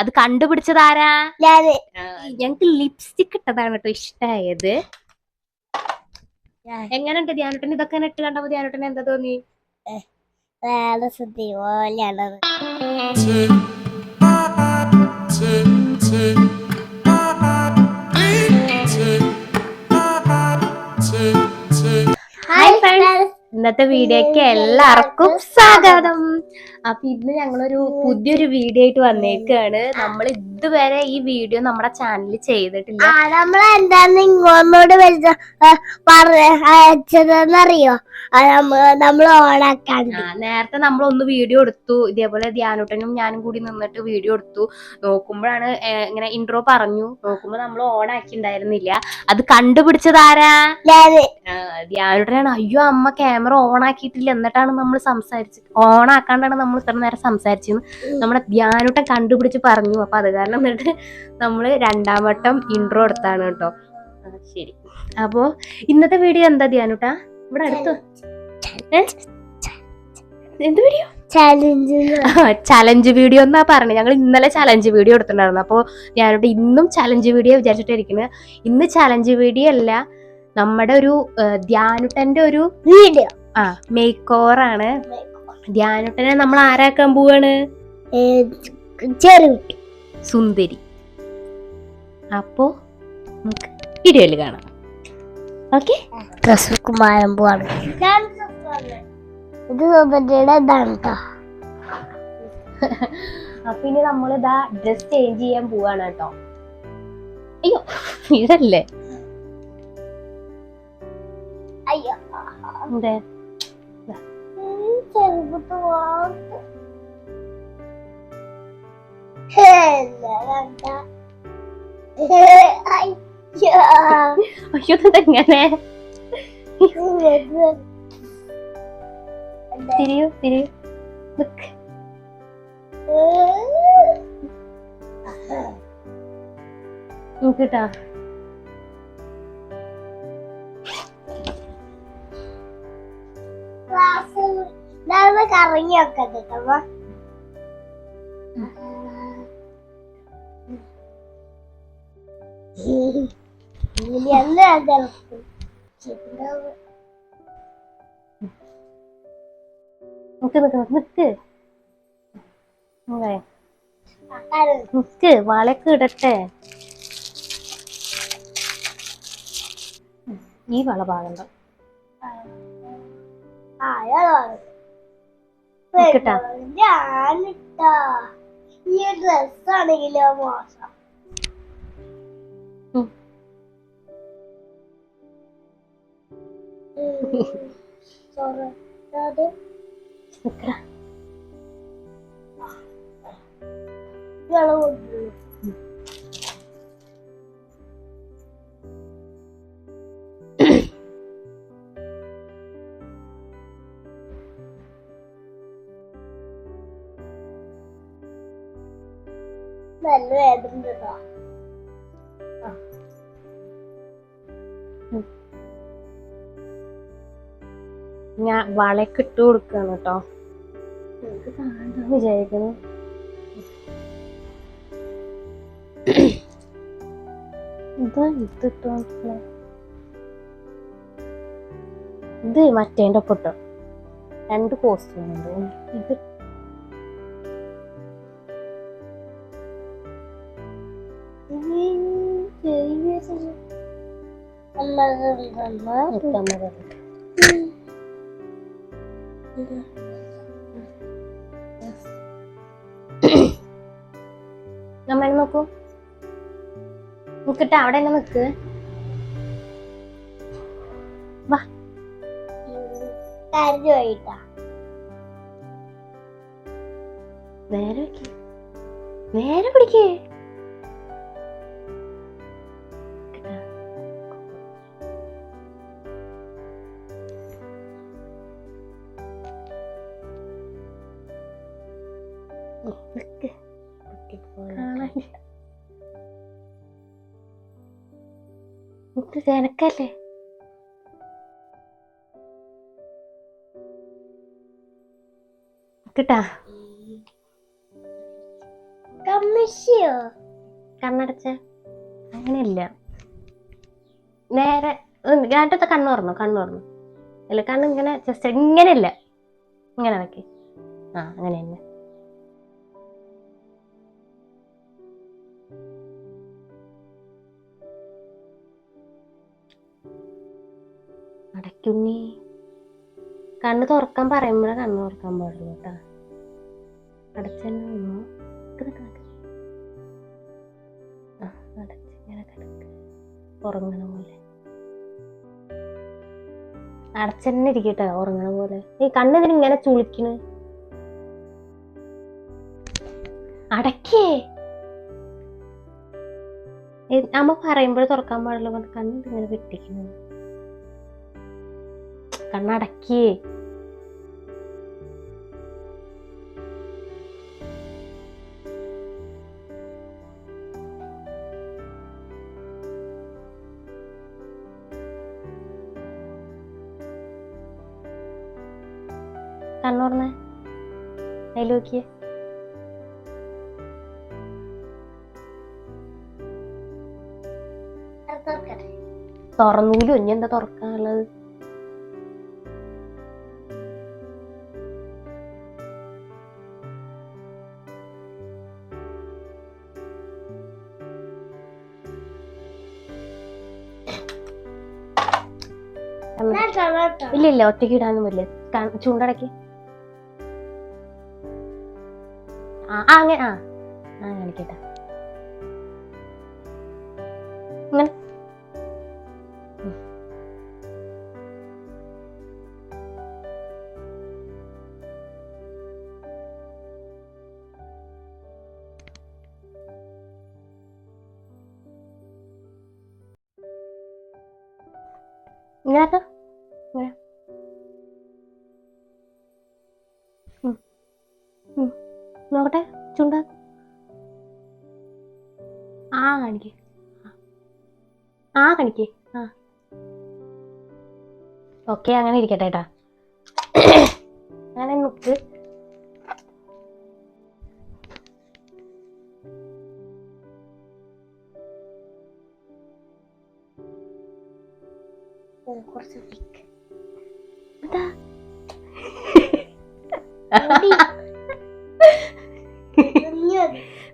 അത് കണ്ടുപിടിച്ചതാരാ? ഞങ്ങക്ക് ലിപ്സ്റ്റിക് ഇട്ടതാണ് കേട്ടോ ഇഷ്ടായത്. എങ്ങനെയുണ്ട് ധ്യാനുട്ടൻ? ഇതൊക്കെ ഇട്ട് കണ്ടപ്പോ ധ്യാനുട്ടൻ എന്താ തോന്നി? ഇന്നത്തെ വീഡിയോക്ക് എല്ലാവർക്കും സ്വാഗതം. അപ്പൊ ഇന്ന് ഞങ്ങളൊരു പുതിയൊരു വീഡിയോ ആയിട്ട് വന്നേക്കാണ്. നമ്മൾ ഇതുവരെ ഈ വീഡിയോ നമ്മുടെ ചാനലിൽ ചെയ്തിട്ടില്ല. നമ്മൾ എന്താന്ന് ഇങ്ങോട്ട് അയച്ചതെന്നറിയോ? നമ്മൾ ഓണാക്കാൻ നേരത്തെ നമ്മൾ ഒന്ന് വീഡിയോ എടുത്തു. ഇതേപോലെ ധ്യാനുട്ടനും ഞാനും കൂടി നിന്നിട്ട് വീഡിയോ എടുത്തു. നോക്കുമ്പോഴാണ് ഇങ്ങനെ ഇൻട്രോ പറഞ്ഞു. നോക്കുമ്പോ നമ്മൾ ഓൺ ആക്കിണ്ടായിരുന്നില്ല. അത് കണ്ടുപിടിച്ചതാരാ? ധ്യാനുട്ടനാണ്. അയ്യോ അമ്മ ക്യാമറ ഓൺ ആക്കിയിട്ടില്ല, എന്നിട്ടാണ് നമ്മൾ സംസാരിച്ചത്. ഓൺ ആക്കാണ്ടാണ് നമ്മൾ ഇത്ര നേരം സംസാരിച്ചത്. നമ്മുടെ ധ്യാനുട്ടൻ കണ്ടുപിടിച്ച് പറഞ്ഞു. അപ്പൊ അത് കാരണം എന്നിട്ട് നമ്മള് 2ാം വട്ടം ഇൻട്രോ എടുത്താണ് കേട്ടോ. ശരി, അപ്പോ ഇന്നത്തെ വീഡിയോ എന്താ ധ്യാനുട്ടാ? ഇവിടെ അടുത്ത് എന്ത് വീഡിയോ? ചലഞ്ച് വീഡിയോ എന്നാ പറഞ്ഞത്. ഞങ്ങൾ ഇന്നലെ ചലഞ്ച് വീഡിയോ എടുത്തിട്ടുണ്ടായിരുന്നു. അപ്പൊ ഞാനോട്ട് ഇന്നും ചലഞ്ച് വീഡിയോ വിചാരിച്ചിട്ടിരിക്കുന്നത്. ഇന്ന് ചലഞ്ച് വീഡിയോ അല്ല, നമ്മുടെ ഒരു ധ്യാനുട്ടന്റെ ഒരു വീഡിയോ മേക്ക് ഓവർ ആണ്. ധ്യാനുട്ടനെ നമ്മൾ ആരാക്കാൻ പോവാണ്? സുന്ദരി. അപ്പോ നമുക്ക് വീഡിയോയിൽ കാണാം. ഓക്കെ, കുമാരൻ പോവാണ്. ഇത് ഇതാണ്. അപ്പൊ ഇനി നമ്മളിതാ ഡ്രസ് ചേഞ്ച് ചെയ്യാൻ പോവാണ് കേട്ടോ. അയ്യോ ഇതല്ലേ? അയ്യോ അതെ, അയ്യോ ഇതെങ്ങനെ? തിരിയൂ തിരിയൂ. നോക്കിട്ടാ കറങ്ങി വെക്കട്ടെ. നിക്ക് വളക്ക് ഇടട്ടെ. ഈ വള പാകണ്ട. ഈ ഡ്രസ്സാണെങ്കിലോ മോശം. നല്ല വേദന കേട്ടോ. ഞാൻ വളയൊക്കെ ഇട്ട് കൊടുക്കാണ് കേട്ടോ. വിചാരിക്കുന്നു ഇത് മറ്റേന്റെ ഒപ്പിട്ടോ. 2 കോസ്റ്റ്യൂം ഉണ്ട്. ഇത് നമ്മൾ നോക്കൂ. നിക്കട്ടെ, അവിടെ തന്നെ നിക്ക്. വാ, നേരെ നേരെ പിടിക്കേ. എനക്കല്ലേ അടക്കിട്ടാ. കമ്മിഷിയോ കണ്ണടച്ച അങ്ങനെയല്ല, നേരെ ഞാട്ടത്തെ കണ്ണു തുറന്നു. അല്ല കണ്ണ് ഇങ്ങനെ ജസ്റ്റ് ഇങ്ങനെയല്ല, ഇങ്ങനെ ഇറക്കി. ആ അങ്ങനെ തന്നെ. അടയ്ക്കുന്നേ. കണ്ണ് തുറക്കാൻ പറയുമ്പോഴേ കണ്ണ് തുറക്കാൻ പാടുള്ളൂ കേട്ടാ. അടച്ചെന്നെ നിന്നു. അടച്ചിങ്ങനെ കിടക്ക്, ഉറങ്ങണ പോലെ. അടച്ചെന്നെ ഇരിക്കട്ടെ, ഉറങ്ങണ പോലെ. ഈ കണ്ണിതിന് ഇങ്ങനെ ചുളിക്കണ്. അടക്കേ. അമ്മ പറയുമ്പോഴേ തുറക്കാൻ പാടുള്ളൂ. കണ്ണിങ്ങനെ വെട്ടിക്കുന്നു. കണ്ണടക്കേ. കണ്ണൂർന്ന് അതിൽ നോക്കിയേ. തുറന്നൂലും ഇനി എന്താ തുറക്കാനുള്ളത്? ഇല്ല ഒറ്റയ്ക്ക് ഇടാനും പറ്റില്ല. ചൂണ്ടടക്കി. അങ്ങനെ കാണിക്കട്ടെ. ഇങ്ങനെ ഇങ്ങനെ നോക്കട്ടെ. ചൂണ്ട കാണിക്കേ. കാണിക്കേ. ഓക്കെ, അങ്ങനെ ഇരിക്കട്ടെ ഏട്ടാ. അങ്ങനെ നോക്ക്.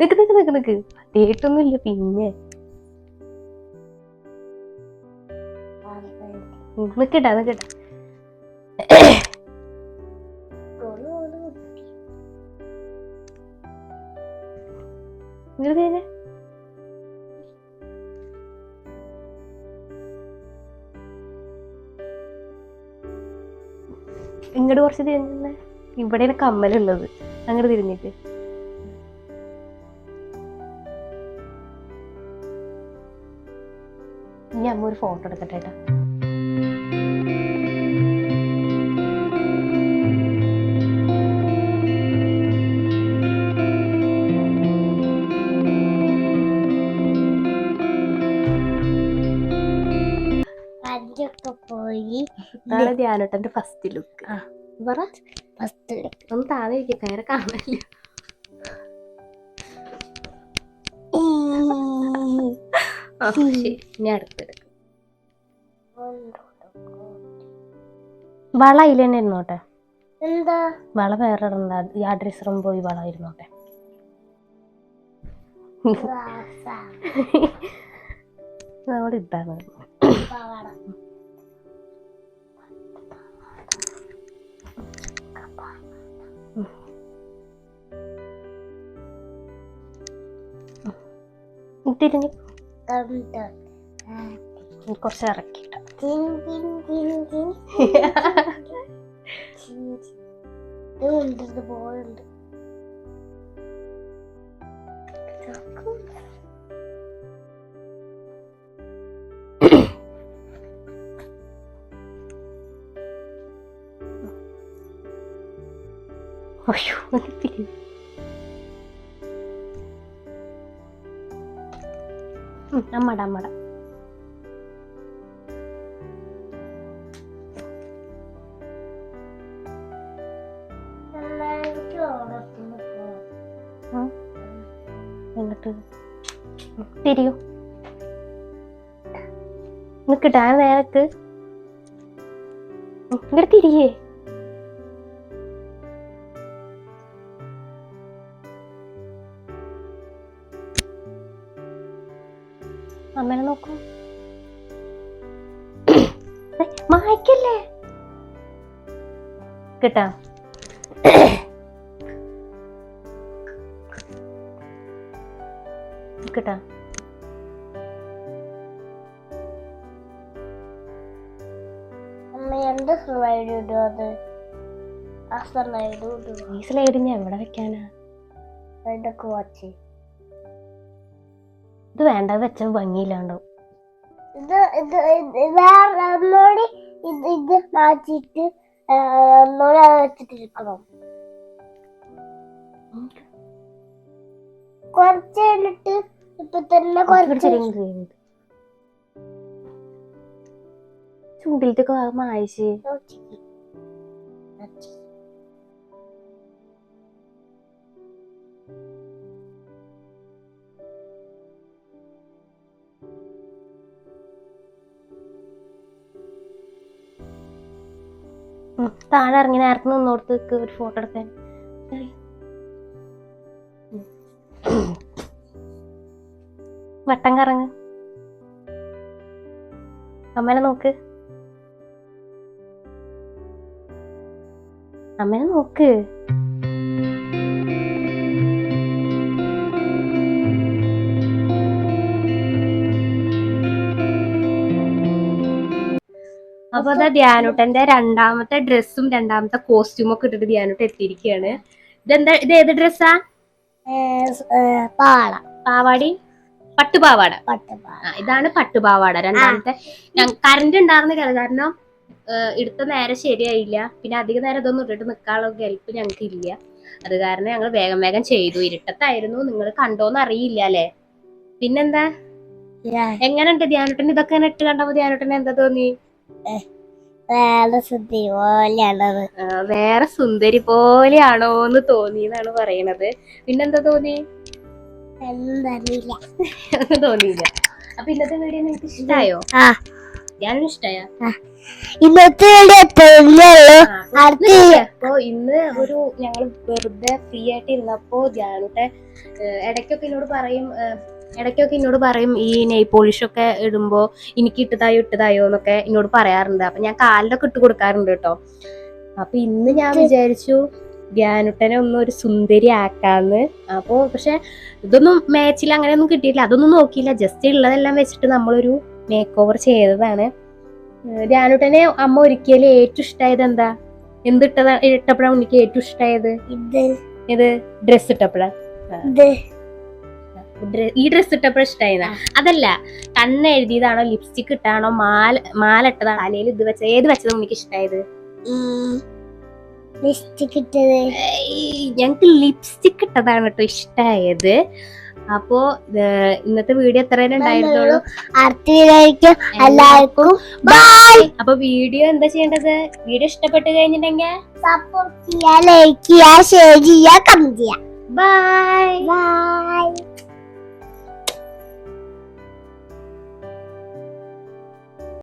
നിക്ക് തേട്ടൊന്നുമില്ല. പിന്നെ നിക്കട്ടാ ഇങ്ങോട്ട് കുറച്ച് തിരിഞ്ഞ. ഇവിടെയാണ് കമ്മലുള്ളത്. അങ്ങോട്ട് തിരിഞ്ഞിട്ട് ഇനി അമ്മ ഒരു ഫോട്ടോ എടുക്കട്ടെ ഏട്ടാ. പോയി ധ്യാനോട്ടന്റെ ഫസ്റ്റ് ലുക്ക്. ഒന്ന് താഴെ ഇരിക്കും, കയറെ കാണില്ല. ശരി, ഇനി അടുത്തെടുക്കും. വള അതിൽ തന്നെ ഇരുന്നോട്ടെ. എന്താ വള വേറെ ഇടണ്ട. ഈ ഡ്രസ് റൂം പോയി വള ഇരുന്നോട്ടെ. അവിടെ ഇതാണ് തിരിഞ്ഞ് കുറച്ച് ഇറക്കിട്ട. അമ്മട ഇങ്ങോട്ട് തിരിയൂ. നിക്കട്ടെ നേരക്ക് ഇങ്ങോട്ട് തിരിയേ. അമ്മനെ നോക്കൂ. മായ്ക്കല്ലേ കേട്ടാ. കേട്ടാ അമ്മ എന്ത് സ്ലൈഡ് ഇടും? അത് ആ സ്ലൈഡ് ഇടും. ഈ സ്ലൈഡ് ഞാൻ എവിടെ വെക്കാനാ? ഇതൊക്കെ വാച്ച്. ഇത് വേണ്ട, വെച്ച ഭംഗിയില്ലാണ്ടോ. ഇത് ഇത് വേറെ ഒന്നുകൂടി ഇത് മാറ്റിട്ട് ഒന്നുകൂടി അത് വെച്ചിട്ടിരിക്കണം. കുറച്ച് കഴിഞ്ഞിട്ട് ഇപ്പൊ തന്നെ കുറച്ച് ചുണ്ടിലത്തൊക്കെ മായിച്ച് താഴെ ഇറങ്ങി നേരത്തെ നിന്നോടത്ത് ഒരു ഫോട്ടോ എടുക്കാൻ. വട്ടം കറങ്ങ്. അമ്മനെ നോക്ക്. അമ്മനെ നോക്ക്. അപ്പൊ അതാ ധ്യാനുട്ടന്റെ രണ്ടാമത്തെ ഡ്രസ്സും രണ്ടാമത്തെ കോസ്റ്റ്യൂം ഒക്കെ ഇട്ടിട്ട് ധ്യാനുട്ട എത്തിയിരിക്കുകയാണ്. ഇത് ഏത് ഡ്രസ്സാ? പാവാടി, പട്ടുപാവാട. ഇതാണ് പട്ടുപാവാട. രണ്ടാമത്തെ കറണ്ട് ഉണ്ടായിരുന്നില്ല, കാരണം എടുത്ത നേരം ശരിയായില്ല. പിന്നെ അധിക നേരം ഇതൊന്നും ഇട്ടിട്ട് നിൽക്കാനുള്ള ഗെൽപ്പ് ഞങ്ങൾക്ക് ഇല്ല. അത് കാരണം ഞങ്ങൾ വേഗം വേഗം ചെയ്തു. ഇരുട്ടത്തായിരുന്നു, നിങ്ങൾ കണ്ടോന്ന് അറിയില്ല അല്ലേ. പിന്നെന്താ, എങ്ങനെയുണ്ട് ധ്യാനുട്ടൻ? ഇതൊക്കെ ഇട്ട് കണ്ടപ്പോ ധ്യാനുട്ടന് എന്താ തോന്നി? വേറെ സുന്ദരി പോലെയാണോന്ന് തോന്നിയെന്നാണ് പറയണത്. പിന്നെന്താ തോന്നി? തോന്നിയില്ല. അപ്പൊ ഇന്നത്തെ വീഡിയോ നിനക്ക് ഇഷ്ടായോ? ധ്യാനും ഇഷ്ടായോ? ഇന്നത്തെ അപ്പൊ ഇന്ന് ഒരു ഞങ്ങൾ വെറുതെ ഫ്രീ ആയിട്ട് ഇരുന്നപ്പോ ധ്യാനുട്ടെ ഇടയ്ക്കൊക്കെ എന്നോട് പറയും ഈ നെയ് പോളിഷ് ഒക്കെ ഇടുമ്പോ എനിക്ക് ഇട്ടതായോ എന്നൊക്കെ എന്നോട് പറയാറുണ്ട്. അപ്പൊ ഞാൻ കാലിലൊക്കെ ഇട്ട് കൊടുക്കാറുണ്ട് കേട്ടോ. അപ്പൊ ഇന്ന് ഞാൻ വിചാരിച്ചു ധ്യാനുട്ടനെ ഒന്നും ഒരു സുന്ദരി ആക്കാന്ന്. അപ്പൊ പക്ഷെ ഇതൊന്നും മാച്ചിൽ അങ്ങനെയൊന്നും കിട്ടിയിട്ടില്ല, അതൊന്നും നോക്കിയില്ല. ജസ്റ്റ് ഉള്ളതെല്ലാം വെച്ചിട്ട് നമ്മളൊരു മേക്ക് ഓവർ ചെയ്തതാണ്. ധ്യാനുട്ടനെ അമ്മ ഒരിക്കലും ഏറ്റവും ഇഷ്ടമായത് എന്താ? ഇട്ടപ്പോഴാണ് എനിക്ക് ഏറ്റവും ഇഷ്ടമായത്? ഇത് ഡ്രസ് ഇട്ടപ്പോഴാ. ഈ ഡ്രസ് ഇട്ടപ്പോഴും ഇഷ്ടായതാ? അതല്ല, കണ്ണ് എഴുതിയതാണോ, ലിപ്സ്റ്റിക് ഇട്ടാണോ, മാല ഇട്ടതാണോ, തലയിൽ ഇത് വെച്ച ഏത് വെച്ചതും എനിക്ക് ഇഷ്ടായത്? ഞങ്ങക്ക് ലിപ്സ്റ്റിക് ഇട്ടതാണ് കേട്ടോ ഇഷ്ടായത്. അപ്പോ ഇന്നത്തെ വീഡിയോ എത്ര ഉണ്ടായിരുന്നുള്ളൂ. എല്ലാവർക്കും ബൈ. അപ്പൊ വീഡിയോ എന്താ ചെയ്യേണ്ടത്? വീഡിയോ ഇഷ്ടപ്പെട്ട് കഴിഞ്ഞിട്ടുണ്ടെങ്കിൽ സപ്പോർട്ട് ചെയ്യാ, ലൈക്ക് ചെയ്യാ, ഷെയർ ചെയ്യാ, കമന്റ് ചെയ്യാ. ബൈ. ബൈ.